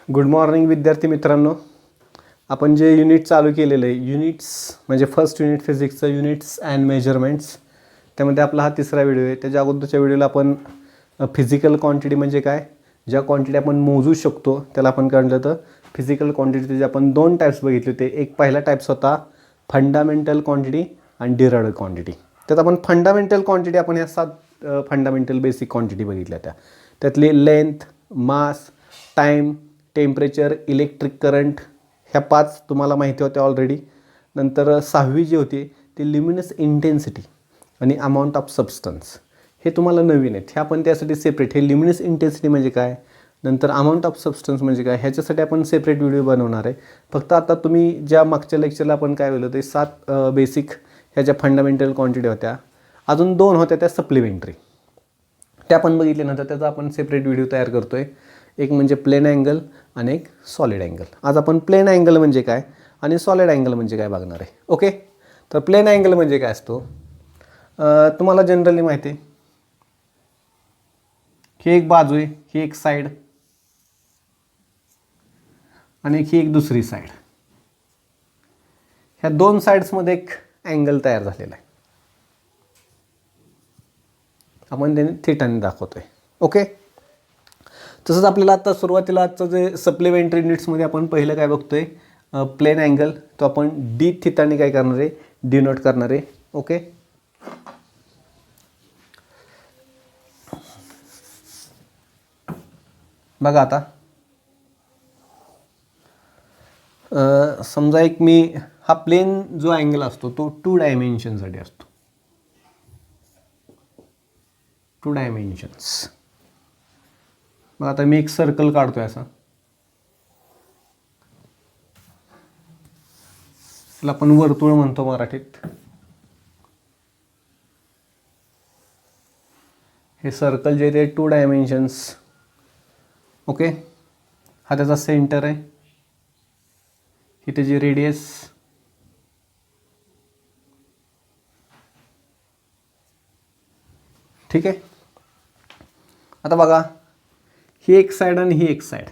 Good morning विद्यार्थी मित्रांनो. आपण जे युनिट चालू केलेलं आहे, युनिट्स म्हणजे फर्स्ट युनिट फिजिक्सचं युनिट्स अँड मेजरमेंट्स, त्यामध्ये आपला हा तिसरा व्हिडिओ आहे. त्याच्या अगोदरच्या व्हिडिओला आपण फिजिकल क्वांटिटी म्हणजे काय, ज्या क्वांटिटी आपण मोजू शकतो त्याला आपण काढलं तर फिजिकल क्वांटिटी. त्याचे आपण दोन टाईप्स बघितले होते. एक पहिला टाईप्स होता फंडामेंटल क्वांटिटी आणि डिराइव्ड क्वांटिटी. त्यात आपण फंडामेंटल क्वांटिटी आपण ह्या 7 फंडामेंटल बेसिक क्वांटिटी बघितल्या. त्यातली लेंथ, मास, टाईम, टेम्परेचर, इलेक्ट्रिक करंट, ह्या 5 तुम्हाला माहिती होत्या ऑलरेडी. नंतर 6वी जी होती ती ल्युमिनस इंटेन्सिटी आणि अमाऊंट ऑफ सबस्टन्स, हे तुम्हाला नवीन आहेत. हे आपण त्यासाठी सेपरेट, हे ल्युमिनस इंटेन्सिटी म्हणजे काय, नंतर अमाऊंट ऑफ सबस्टन्स म्हणजे काय, ह्याच्यासाठी आपण सेपरेट व्हिडिओ बनवणार आहे. फक्त आता तुम्ही ज्या मागच्या लेक्चरला आपण काय बोललो ते 7 बेसिक ह्या ज्या फंडामेंटल क्वांटिटी होत्या, अजून 2 होत्या त्या सप्लिमेंटरी, त्या आपण बघितल्यानंतर त्याचा आपण सेपरेट व्हिडिओ तयार करतो आहे. एक म्हणजे प्लेन अँगल आणि एक सॉलिड अँगल. आज आपण प्लेन अँगल म्हणजे काय आणि सॉलिड अँगल म्हणजे काय बघणार आहे. ओके, तर प्लेन अँगल म्हणजे काय असतो, तुम्हाला जनरली माहिती आहे. ही एक बाजू आहे, ही एक साईड आणि ही एक दुसरी साईड. ह्या दोन साईड्समध्ये एक अँगल तयार झालेला आहे. आपण त्याने थिटाने दाखवतोय. ओके, तसंच आपल्याला आता सुरुवातीला आजचं जे सप्लिमेंटरी युनिट्समध्ये आपण पहिलं काय बघतोय, प्लेन अँगल, तो आपण डी थिटाने काय करणार आहे, डिनोट करणार आहे. ओके, बघा आता समजा एक मी हा प्लेन जो अँगल असतो तो 2 डायमेन्शनसाठी असतो. 2 डायमेन्शन्स. मग आता मी एक सर्कल काढतोय असा, त्याला आपण वर्तुळ म्हणतो मराठीत. हे सर्कल जे ते 2 डायमेन्शन्स. ओके, हा त्याचा सेंटर आहे, ही त्याची रेडियस, ठीक आहे. आता बघा, ही एक साईड आणि ही एक साईड,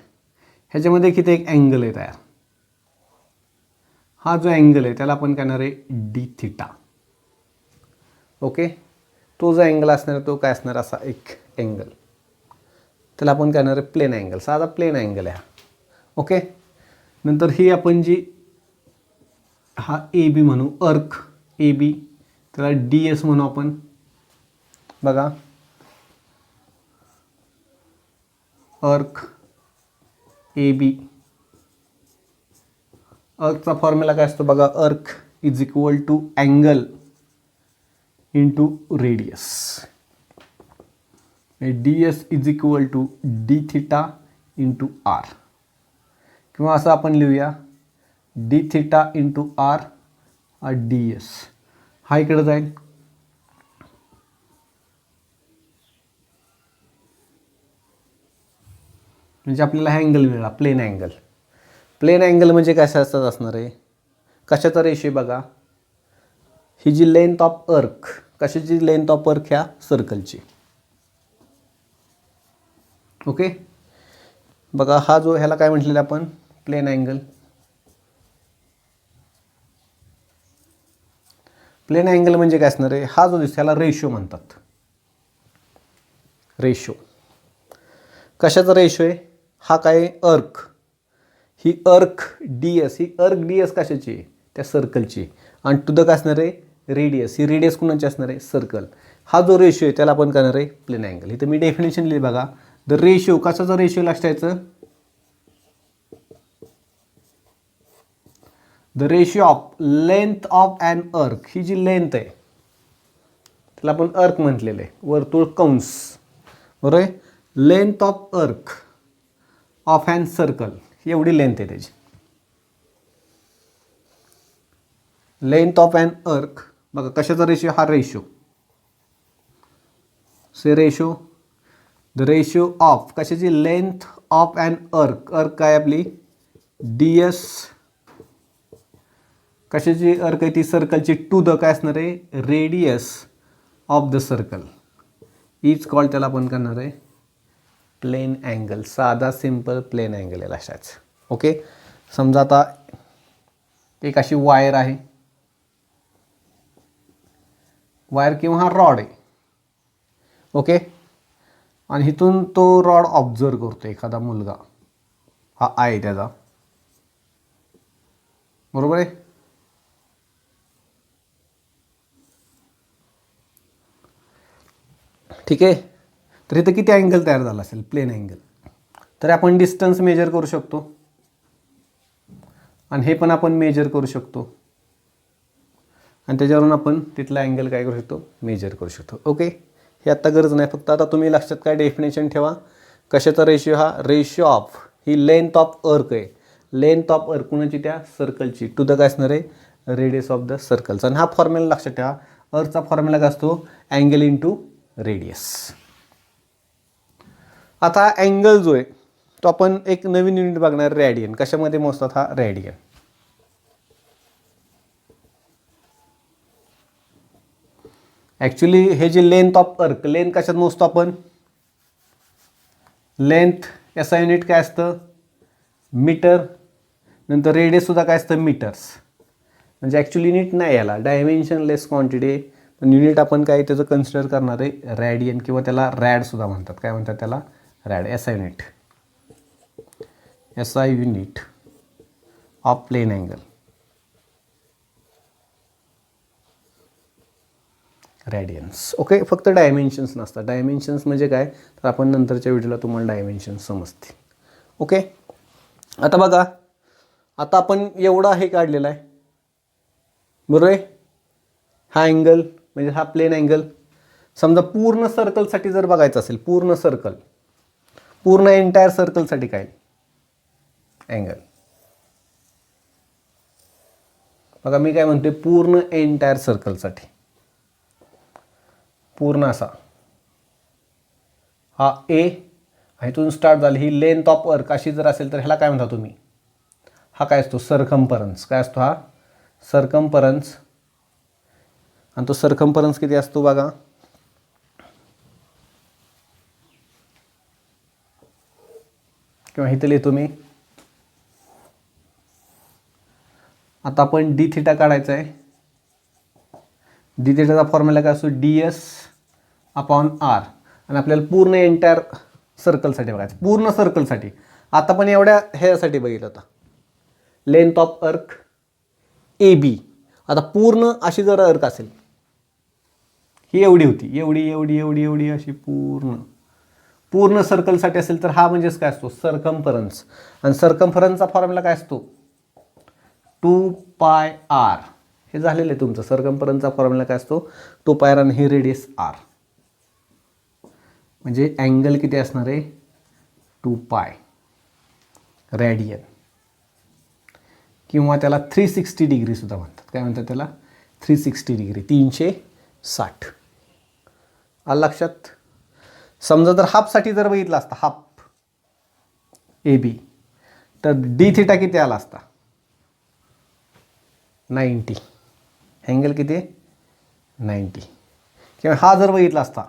ह्याच्यामध्ये किती एक अँगल आहे तयार. हा जो अँगल आहे त्याला आपण कहणार आहे डी थिटा. ओके, तो जो अँगल असणार तो काय असणार, असा एक अँगल, त्याला आपण कहणार आहे प्लेन अँगल. साधा प्लेन अँगल आहे हा. ओके, नंतर ही आपण जी हा ए बी म्हणू, अर्क ए बी, त्याला डी एस म्हणू आपण. बघा, अर्क ए बी, अर्कचा फॉर्म्युला काय असतो बघा, arc is equal to angle into radius. D S is equal to D theta into R, किंवा असं आपण लिहूया D theta into R D S. हा इकडे जाईल, म्हणजे आपल्याला हा अँगल मिळाला प्लेन अँगल. प्लेन अँगल म्हणजे कशाचा असणार आहे, कशाचा रेशो बघा, ही जी लेंथ ऑफ अर्क, कशाची लेंथ ऑफ अर्क, ह्या सर्कलची. ओके, बघा हा जो ह्याला काय म्हटलेलं आपण, प्लेन अँगल. प्लेन अँगल म्हणजे काय असणार आहे, हा जो दिसतो ह्याला रेशो म्हणतात. रेशो कशाचा रेशो आहे, हा काय अर्क, ही अर्क डी एस, ही अर्क डी एस कशाची, त्या सर्कलची. आणि टू द काय असणार आहे, रेडियस, ही रेडियस कुणाची असणार आहे, सर्कल. हा जो रेशो आहे त्याला आपण करणार आहे प्लेन अँगल. इथं मी डेफिनेशन लिहिली बघा, द रेशो, कशाचा रेशो लक्षात यायचं, the ratio of length of an arc. ही जी लेंथ आहे त्याला आपण अर्क म्हटलेलं आहे, वर्तुळ कंस, बरोबर आहे. लेंथ ऑफ अर्क ऑफ ॲन सर्कल, एवढी लेंथ आहे त्याची. लेंथ ऑफ ॲन अर्क, बघा कशाचा रेशो, हा ratio, say ratio, the ratio of कशाची, लेंथ ऑफ ॲन अर्क, अर्क काय आपली डी एस, कशाची अर्क आहे ती सर्कलची, टू द काय असणार आहे, radius of the circle, is called, त्याला आपण करणार आहे प्लेन अँगल, साधा सिंपल प्लेन अँगल आहे लक्षात. ओके, समजा आता एक अशी वायर आहे, वायर किंवा हा रॉड आहे. ओके, आणि इथून तो रॉड ऑब्झर्व करतो एखादा मुलगा, हा आहे त्याचा, बरोबर आहे. ठीक आहे, तर इथं किती अँगल तयार झाला असेल, प्लेन अँगल. तर आपण डिस्टन्स मेजर करू शकतो आणि हे पण आपण मेजर करू शकतो आणि त्याच्यावरून आपण तिथला अँगल काय करू शकतो, मेजर करू शकतो. ओके, हे आत्ता गरज नाही, फक्त आता तुम्ही लक्षात काय डेफिनेशन ठेवा. कशाचा रेशिओ, हा ratio of he length of अर्क आहे. लेंथ ऑफ अर्क कुणाची, त्या सर्कलची, टू द काय असणार आहे, रेडियस ऑफ द सर्कलचा. आणि हा फॉर्म्युला लक्षात ठेवा, अर्कचा फॉर्म्युला काय असतो, अँगल इंटू रेडियस. आता अँगल जो आहे तो आपण एक नवीन युनिट बघणार, रॅडियन. कशामध्ये मोजतात, हा रॅडियन. ॲक्च्युली हे जे लेंथ ऑफ अर्क, लेंथ कशात मोजतो आपण, लेंथ याचा युनिट काय असतं, मीटर. नंतर रेडियससुद्धा काय असतं, मीटर्स. म्हणजे ॲक्च्युली युनिट नाही याला, डायमेन्शनलेस क्वांटिटी, पण युनिट आपण काय त्याचं कन्सिडर करणार आहे रॅडियन, किंवा त्याला रॅडसुद्धा म्हणतात. काय म्हणतात त्याला, rad. SI unit, SI unit of plane angle, radians. Okay, फक्त डायमेन्शन्स नसतात. डायमेन्शन्स म्हणजे काय, तर आपण नंतरच्या व्हिडिओला तुम्हाला डायमेन्शन्स समजतील. ओके, आता बघा, आता आपण एवढा हे काढलेला आहे, बरोबर आहे. हा अँगल म्हणजे हा प्लेन अँगल. समजा पूर्ण सर्कलसाठी जर बघायचं असेल, पूर्ण सर्कल, पूर्ण एंटायर सर्कलसाठी काय अँगल, बघा मी काय म्हणते, पूर्ण एंटायर सर्कलसाठी, पूर्ण असा हा ए, इथून स्टार्ट झाली ही लेंथ ऑफ अर्क अशी जर असेल तर ह्याला काय म्हणता तुम्ही, हा काय असतो, सरकम्फरन्स. काय असतो हा, सरकम्फरन्स. आणि तो सरकम्फरन्स किती असतो बघा, किंवा इथं लिहितो मी. आता आपण डी थिटा काढायचा आहे. डी थिटाचा फॉर्म्युला काय असतो, डी एस अपॉन आर. आणि आपल्याला पूर्ण एंटायर सर्कलसाठी बघायचं, पूर्ण सर्कलसाठी. आता पण एवढ्या ह्यासाठी बघितलं होतं, लेंथ ऑफ अर्क ए बी. आता पूर्ण अशी जर अर्क असेल, ही एवढी होती, एवढी एवढी एवढी एवढी अशी पूर्ण, पूर्ण सर्कलसाठी असेल तर हा म्हणजेच काय असतो, सरकम्फरन्स. आणि सरकम्फरन्सचा फॉर्म्युला काय असतो, 2πr. हे झालेलं आहे तुमचं. सरकम्फरन्सचा फॉर्म्युला काय असतो, 2πr. आणि ही रेडियस आर. म्हणजे अँगल किती असणार आहे, 2π रॅडियन, किंवा त्याला 360 डिग्री सुद्धा म्हणतात. काय म्हणतात त्याला, 360 डिग्री, 360. आलं लक्षात. समजा जर हाफसाठी जर बघितला असता, हाफ ए बी, तर डी थिटा किती आला असता, 90. अँगल किती, 90. किंवा हा जर बघितला असता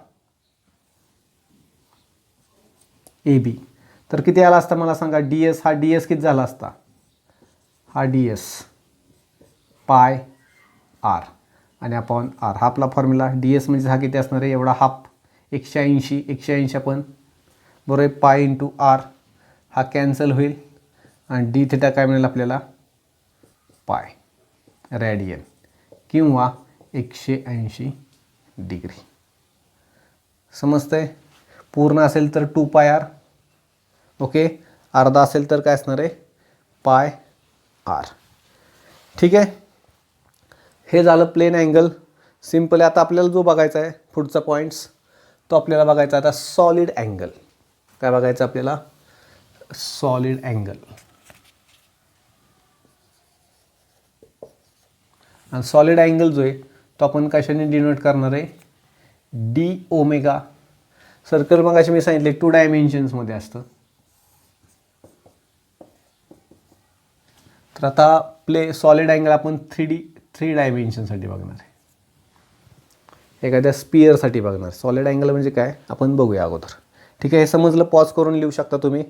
ए बी, तर किती आला असता मला सांगा, डी एस. हा डी एस किती झाला असता, हा डी एस पाय आर आणि अपॉन आर. हा आपला फॉर्म्युला. डी एस म्हणजे हा किती असणार आहे, एवढा हाफ, 180. 180 आपण बरोबर आहे, पाय इंटू आर. हा कॅन्सल होईल आणि डी थिटा काय मिळेल आपल्याला, पाय रॅडियन, किंवा 180 डिग्री. समजतंय. पूर्ण असेल तर 2πr. ओके, अर्धा असेल तर काय असणार आहे, पाय आर. ठीक आहे, हे झालं प्लेन अँगल. सिम्पल आहे. आता आपल्याला जो बघायचा आहे पुढचा पॉईंट्स, तो आपल्याला बघायचा आता सॉलिड अँगल. काय बघायचं आपल्याला, सॉलिड अँगल. आणि सॉलिड अँगल जो आहे तो आपण कशाने डिनोट करणार आहे, डी ओमेगा. सर्कल मग असे मी सांगितले 2 डायमेन्शन्समध्ये असतं. तर आता सॉलिड अँगल आपण 3 डायमेन्शनसाठी बघणार आहे, एखाद्या स्पिअरसाठी बघणार. सॉलिड अँगल म्हणजे काय आपण बघूया अगोदर. ठीक आहे, हे समजलं, पॉज करून लिहू शकता तुम्ही.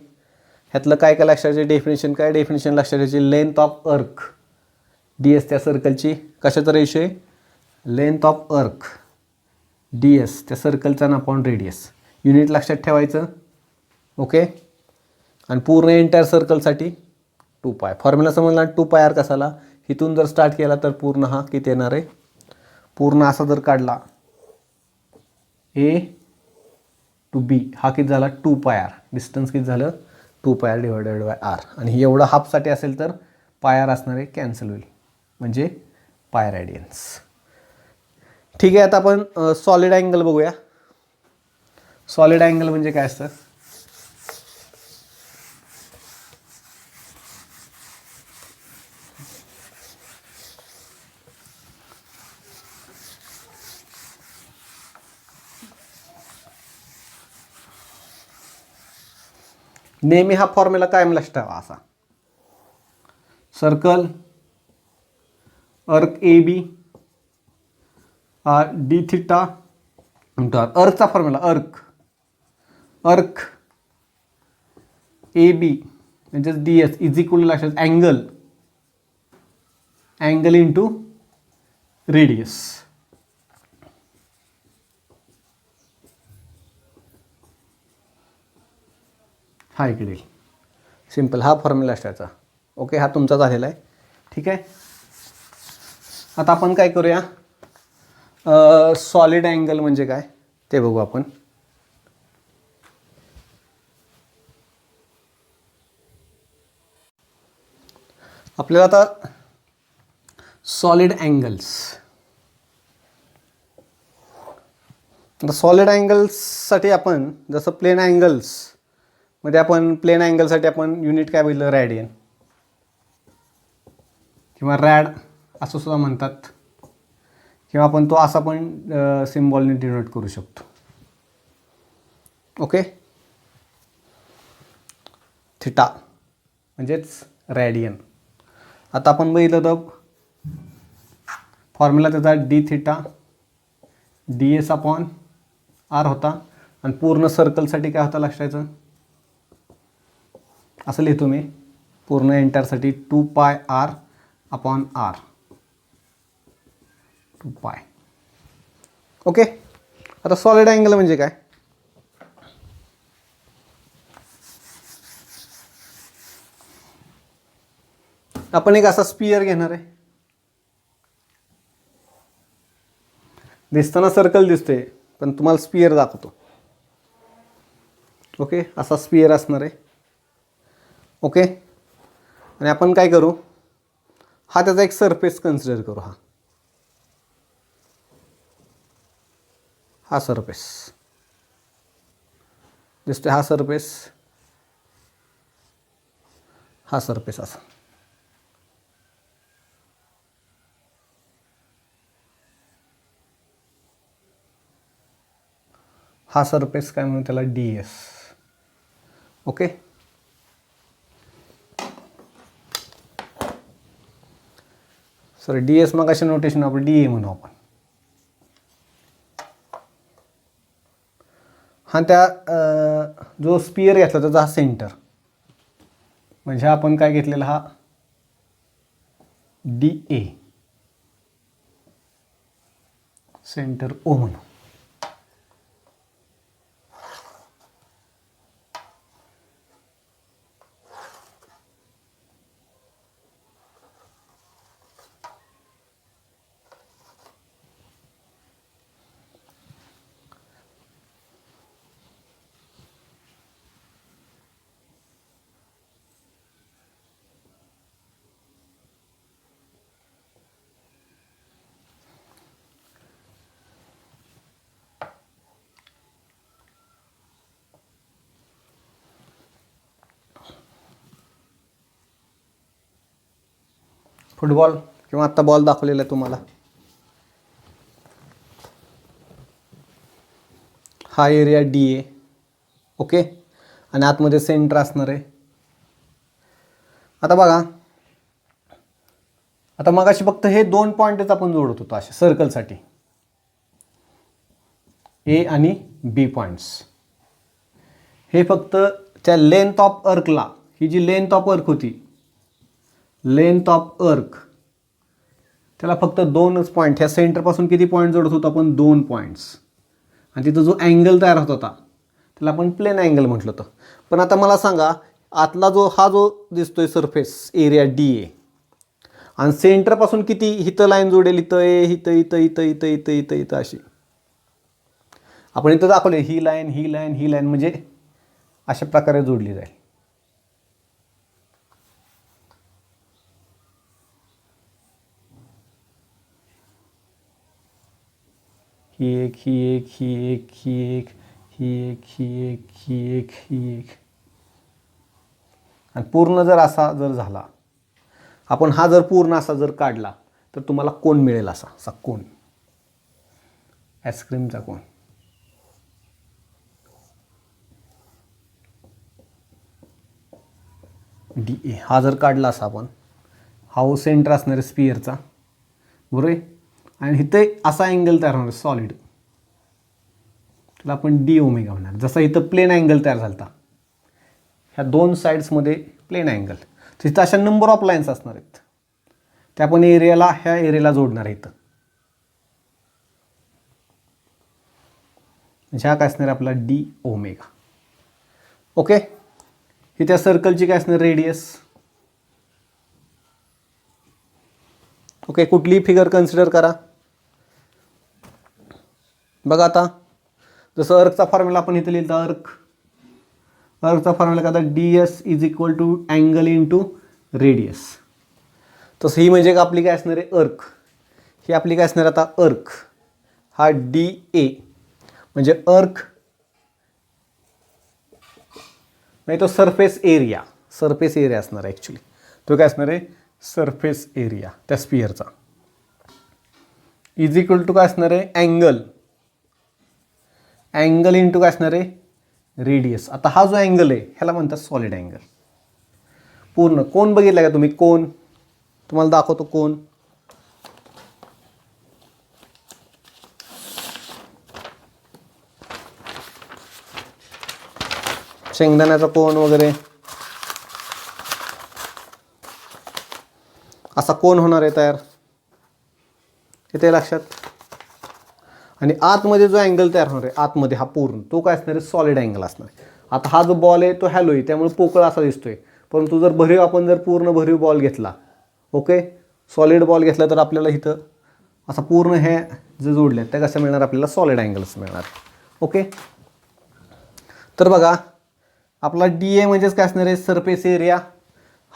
ह्यातलं काय काय लक्षात ठेवायचे, डेफिनेशन काय, डेफिनेशन लक्षात ठेवायची. लेंथ ऑफ अर्क डी एस त्या सर्कलची कशाचा रेशो आहे, लेंथ ऑफ अर्क डी एस त्या सर्कलचा ना अपॉन रेडियस. युनिट लक्षात ठेवायचं. ओके. आणि पूर्ण एंटायर सर्कलसाठी 2π. फॉर्म्युला समजला. 2πr कसाला, इथून जर स्टार्ट केला तर पूर्ण हा किती येणार आहे, पूर्ण असा जर काढला ए टू बी हा किती झाला 2πr. डिस्टन्स किती झालं 2πr डिवायडेड बाय आर. आणि एवढं हाफसाठी असेल तर πr असणार आहे, कॅन्सल होईल, म्हणजे पाय रेडियन्स. ठीक आहे. आता आपण सॉलिड अँगल बघूया. सॉलिड अँगल म्हणजे काय असतं, नेहमी हा फॉर्म्युला कायम लक्षात ठेवा असा. Circle arc A B d theta into R. अर्कचा फॉर्म्युला अर्क ए बी म्हणजे डी एस इज इक्वल लक्षात अँगल इंटू रेडियस. हा इकडे सिंपल हा फॉर्म्युला असण्याचा. ओके, हा तुमचा झालेला आहे. ठीक आहे. आता आपण काय करूया, सॉलिड अँगल म्हणजे काय ते बघू आपण. आपल्याला आता सॉलिड अँगल्स, आता सॉलिड अँगल्ससाठी आपण जसं प्लेन अँगल्स मध्ये आपण प्लेन अँगलसाठी आपण युनिट काय बघितलं, रॅडियन किंवा रॅड असं सुद्धा म्हणतात, किंवा आपण तो असा पण सिम्बॉलने डिनोट करू शकतो. ओके. थिटा म्हणजेच रॅडियन. आता आपण बघितलं तर फॉर्म्युला त्याचा D theta D S upon R होता. आणि पूर्ण सर्कलसाठी काय होता लक्षायचं, असं लिहितो मी, पूर्ण एंटायरसाठी 2πr अपॉन आर 2π. ओके. आता सॉलिड अँगल म्हणजे काय, आपण एक असा स्पियर घेणार आहे. दिसताना सर्कल दिसते पण तुम्हाला स्पियर दाखवतो. ओके, असा स्पियर असणार आहे. ओके. आणि आपण काय करू, हा त्याचा एक सरफेस कन्सिडर करू. हा सरफेस दिसतोय, हा सरफेस असा. हा सरफेस काय म्हणू त्याला, D S. Okay. Sir D S मग अशा नोटेशन आपण डी ए म्हणू आपण. हा त्या जो स्पियर घेतला त्याचा हा सेंटर, म्हणजे आपण काय घेतलेला हा डी ए, सेंटर ओ म्हणू. फुटबॉल किंवा आत्ता बॉल दाखवलेला आहे तुम्हाला, हा एरिया डी ए. ओके. आणि आतमध्ये सेंटर असणार आहे. आता बघा, आता मगाशी फक्त हे 2 पॉईंटच आपण जोडत होतो अशा सर्कलसाठी, ए आणि बी पॉईंट्स. हे फक्त त्या लेंथ ऑफ अर्कला, ही जी लेंथ ऑफ अर्क होती, लेंथ ऑफ अर्क, त्याला फक्त 2च पॉईंट, ह्या सेंटरपासून किती पॉईंट जोडत होतो आपण, 2 पॉईंट्स, आणि तिथं जो अँगल तयार होत होता त्याला आपण प्लेन अँगल म्हटलं होतं. पण आता मला सांगा, आतला हा जो दिसतोय सरफेस एरिया DA, आणि सेंटरपासून किती इथं लाईन जोडेल, इथं इथं इथं इथं इथं इथं इथं इथं अशी आपण इथं दाखवले, ही लाईन ही लाईन ही लाईन, म्हणजे अशा प्रकारे जोडली जाईल. ही एक ही एक ही एक ही एक ही एक ही एक ही एक ही एक, आणि पूर्ण जर असा जर झाला, आपण हा जर पूर्ण असा जर काढला तर तुम्हाला कोन मिळेल, असा असा कोन, आईस्क्रीमचा कोन. DA हा जर काढला असा आपण, हा हो सेंटर असणार आहे स्पिअरचा, बरोबर आहे, आणि इथे असा अँगल तयार होणार सॉलिड, त्याला आपण D ओमेगा म्हणणार. जसा इथं प्लेन अँगल तयार झाला, ह्या 2 साईड्समध्ये प्लेन अँगल, तिथं अशा नंबर ऑफ लाईन्स असणार आहेत, त्या आपण एरियाला ह्या एरियाला जोडणार आहे. इथं म्हणजे हा काय असणार आपला D ओमेगा. ओके, ही त्या सर्कलची काय असणार रेडियस. ओके, कुठलीही फिगर कन्सिडर करा. बघा आता, जसं अर्कचा फॉर्म्युला आपण इथे लिहिला, अर्कचा फॉर्म्युला काय, DS is equal to angle into radius. तसं ही म्हणजे आपली काय असणार आहे अर्क, ही आपली काय असणार आता अर्क, हा DA म्हणजे अर्क नाही, तो सरफेस एरिया असणार आहे ॲक्च्युली, तो काय असणार आहे सरफेस एरिया त्या स्पिअरचा, इज इक्वल टू काय असणार आहे अँगल इंटू काय असणार आहे रेडियस. आता हा जो अँगल आहे ह्याला म्हणतात सॉलिड अँगल. पूर्ण कोन बघितला का तुम्ही, कोन तुम्हाला दाखवतो कोन. शेंगदाण्याचा कोन वगैरे असा कोन होणार आहे तयार, इथे लक्षात. आणि आतमध्ये जो अँगल तयार होणार आहे आतमध्ये, हा पूर्ण तो काय असणार आहे सॉलिड अँगल असणार आहे. आता हा जो बॉल आहे तो हॅलो आहे, त्यामुळे पोकळ असा दिसतोय, परंतु जर भरीव आपण जर पूर्ण भरीव बॉल घेतला, ओके सॉलिड बॉल घेतला, तर आपल्याला इथं असा पूर्ण हे जे जोडले त्या कसं मिळणार आपल्याला सॉलिड अँगल्स मिळणार. ओके, तर बघा आपला DA म्हणजेच काय असणार आहे सरफेस एरिया.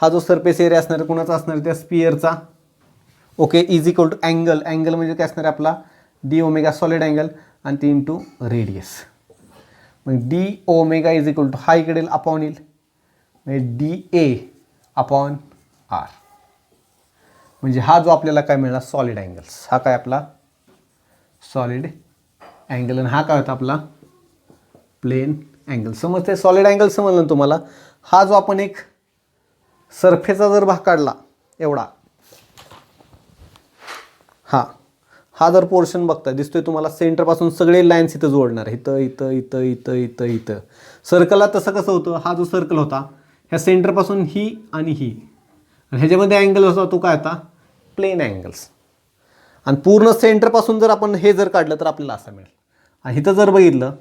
हा जो सरफेस एरिया असणार आहे कुणाचा असणार आहे त्या स्पिअरचा. Okay, is equal to angle म्हणजे काय असणार आहे आपला D ओमेगा सॉलिड अँगल, आणि 3 टू रेडियस. मग D omega is equal to हा इकडे अपॉन येईल, म्हणजे DA अपॉन R. म्हणजे हा जो आपल्याला काय मिळाला सॉलिड अँगल्स, हा काय आपला सॉलिड अँगल, आणि हा काय होता आपला प्लेन अँगल. समजते सॉलिड अँगल समजलं ना तुम्हाला. हा जो आपण एक सरफेसचा जर भाग काढला एवढा, हा जर पोर्शन बघता दिसतोय तुम्हाला, सेंटरपासून सगळे लाईन्स इथं जोडणार, इथं इथं इथं इथं इथं इथं. सर्कलला तसं कसं होतं, हा जो सर्कल होता ह्या सेंटरपासून ही आणि ही, आणि ह्याच्यामध्ये अँगल होता तो काय होता प्लेन अँगल्स. आणि पूर्ण सेंटरपासून जर आपण हे जर काढलं तर आपल्याला असं मिळेल. आणि इथं जर बघितलं,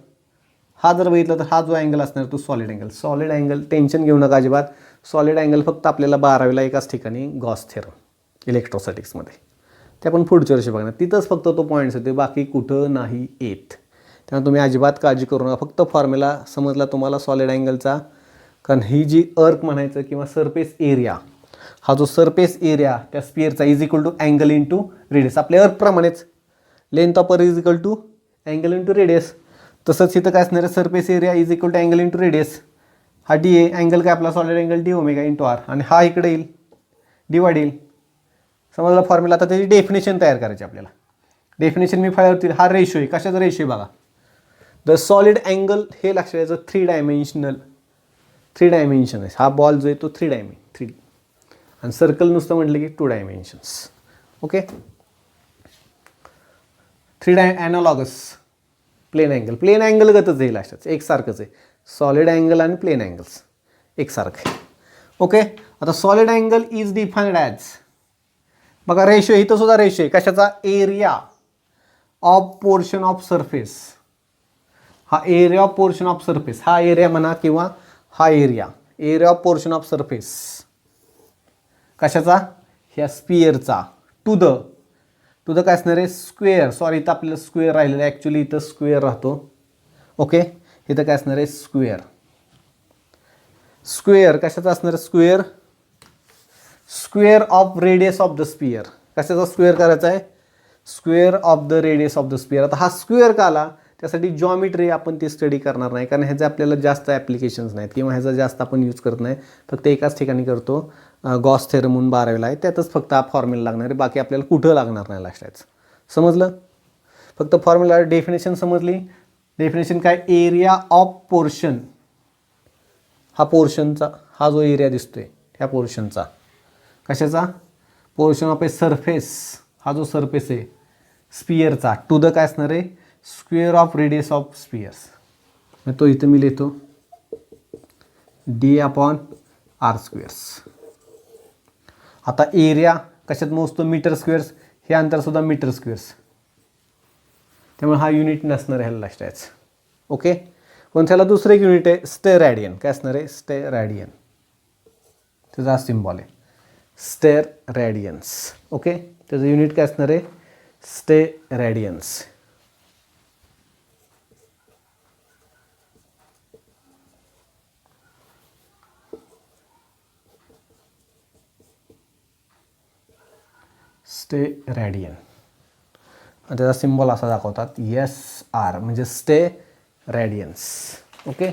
हा जर बघितलं तर हा जो अँगल असणार तो solid angle. Solid angle tension घेऊ नका अजिबात, सॉलिड अँगल फक्त आपल्याला 12वीला एकाच ठिकाणी गॉस थेरम इलेक्ट्रोस्टॅटिक्समध्ये, ते आपण पुढच्या वर्षी बघणार, तिथंच फक्त तो पॉईंट्स होते, बाकी कुठं नाही येत. त्यामुळे तुम्ही अजिबात काळजी करू नका, फक्त फॉर्म्युला समजला तुम्हाला सॉलिड अँगलचा. कारण ही जी अर्क म्हणायचं किंवा सरफेस एरिया, हा जो सरफेस एरिया त्या स्पिअरचा is equal to angle into radius. आपल्या अर्कप्रमाणेच length of arc is equal to angle into radius. तसंच इथं काय असणार आहे surface area is equal to angle into radius. हा DA अँगल काय आपला solid angle D omega into R, आणि हा इकडे येईल डिवाइड येईल. समजलं फॉर्म्युला. आता त्याची डेफिनेशन तयार करायची आपल्याला. डेफिनेशन मी फायवरती, हा रेशो आहे, कशाचा रेशो आहे बघा, द सॉलिड अँगल, हे लक्षात यायचं 3 डायमेन्शन आहे. हा बॉल जो आहे तो 3D, आणि सर्कल नुसतं म्हटलं की 2 dimensions. Okay, 3 analogous plane angle गतच आहे, लक्षात एकसारखंच आहे. सॉलिड अँगल आणि प्लेन अँगल्स एकसारखे. ओके, आता solid angle is defined as, बघा रेशिओ, इथं सुद्धा रेशिओ आहे कशाचा, area of portion of surface. हा area of portion of surface, हा एरिया म्हणा किंवा हा area of portion of surface कशाचा, ह्या स्पियरचा, टू द काय असणार आहे, स्क्वेअर. सॉरी, इथं आपल्याला स्क्वेअर राहिलेलं आहे, ॲक्च्युली इथं स्क्वेअर राहतो. ओके, इथं काय असणार आहे, स्क्वेअर कशाचा असणार आहे, square of radius of the sphere. कशाचा स्क्वेअर करायचा आहे, square of the radius of the sphere. आता हा स्क्वेअर का आला, त्यासाठी जॉमेट्री आपण ती स्टडी करणार नाही, कारण ह्याचे आपल्याला जास्त ॲप्लिकेशन्स नाहीत किंवा ह्याचा जास्त आपण यूज करत नाही, फक्त एकाच ठिकाणी करतो. गॉस थेरम म्हणून 12वीला आहे, त्यातच फक्त हा फॉर्म्युला लागणार आहे, बाकी आपल्याला कुठं लागणार नाही लक्षात. समजलं, फक्त फॉर्म्युला डेफिनेशन समजली. डेफिनेशन काय, एरिया ऑफ पोर्शन, हा पोर्शनचा, हा जो एरिया दिसतोय ह्या पोर्शनचा, कशाचा, पोर्शन ऑफ ए सरफेस, हा जो सरफेस आहे स्पियरचा, टू द काय असणार आहे, square of radius of spheres. तो इथं मी लिहितो d/r². आता एरिया कशात मोजतो, मीटर स्क्वेअर्स, हे अंतर सुद्धा मीटर स्क्वेअर्स, त्यामुळे हा युनिट नसणार आहे, ह्याला लक्षात. ओके, पण त्याला दुसरं एक युनिट आहे, स्टेरॅडियन. काय असणार आहे, स्टेरॅडियन, त्याचा सिम्बॉल आहे स्टेरॅडियन्स. ओके, त्याचं युनिट काय असणार आहे, स्टेरॅडियन्स. स्टेरॅडियन, त्याचा सिम्बॉल असा दाखवतात, SR, म्हणजे स्टेरॅडियन्स. ओके,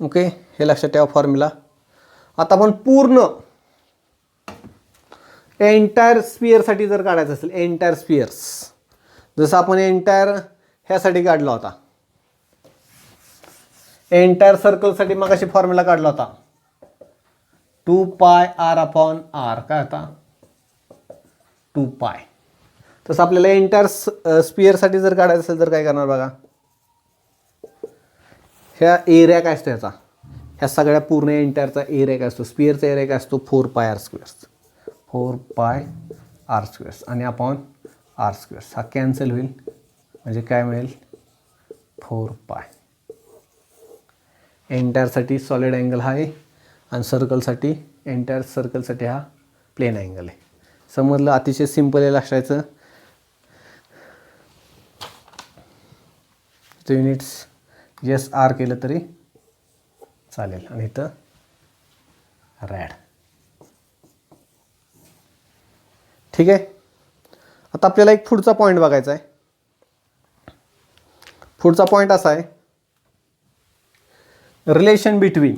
ओके, हे लक्षात ठेवा फॉर्म्युला. आता आपण पूर्ण एंटायर स्पियरसाठी जर काढायचं असेल, एंटायर स्पियर्स, जसं आपण एंटायर ह्यासाठी काढला होता, एंटायर सर्कलसाठी मग अशी फॉर्म्युला काढला होता, 2πr/r. काय होता, 2π. तसं आपल्याला एंटायर स्पियरसाठी जर काढायचं असेल तर काय करणार बघा, ह्या एरिया काय असतो ह्याचा, ह्या सगळ्या पूर्ण एंटायरचा एरिया काय असतो, स्पियरचा एरिया काय असतो, 4πr². 4πr² आणि अपॉन r², हा कॅन्सल होईल, म्हणजे काय मिळेल, 4π. एंटायरसाठी सॉलिड अँगल हा आहे आणि सर्कलसाठी, एंटायर सर्कलसाठी हा प्लेन अँगल आहे. समजलं, अतिशय सिंपल आहे लक्षायचं. युनिट्स SR केलं तरी चालेल, आणि इथं रॅड. ठीक आहे, आता आपल्याला एक पुढचा पॉईंट बघायचा आहे. पुढचा पॉईंट असा आहे, रिलेशन बिटवीन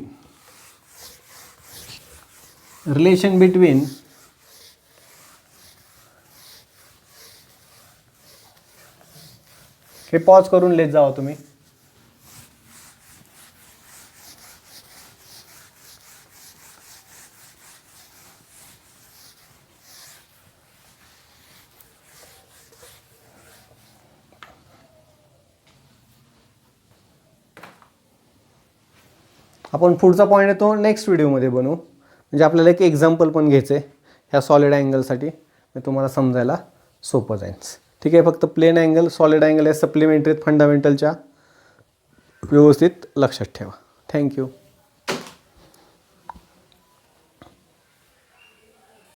हे पॉज करून लिहित जावा तुम्ही. आपण पुढचा पॉईंट आहे तो नेक्स्ट व्हिडिओमध्ये बनवू, म्हणजे आपल्याला एक एक्झाम्पल पण घ्यायचं आहे ह्या सॉलिड अँगलसाठी, तुम्हाला समजायला सोपं जाईल. ठीक आहे, फक्त प्लेन अँगल, सॉलिड अँगल हे सप्लिमेंटरी फंडामेंटलच्या, व्यवस्थित लक्षात ठेवा. थँक्यू.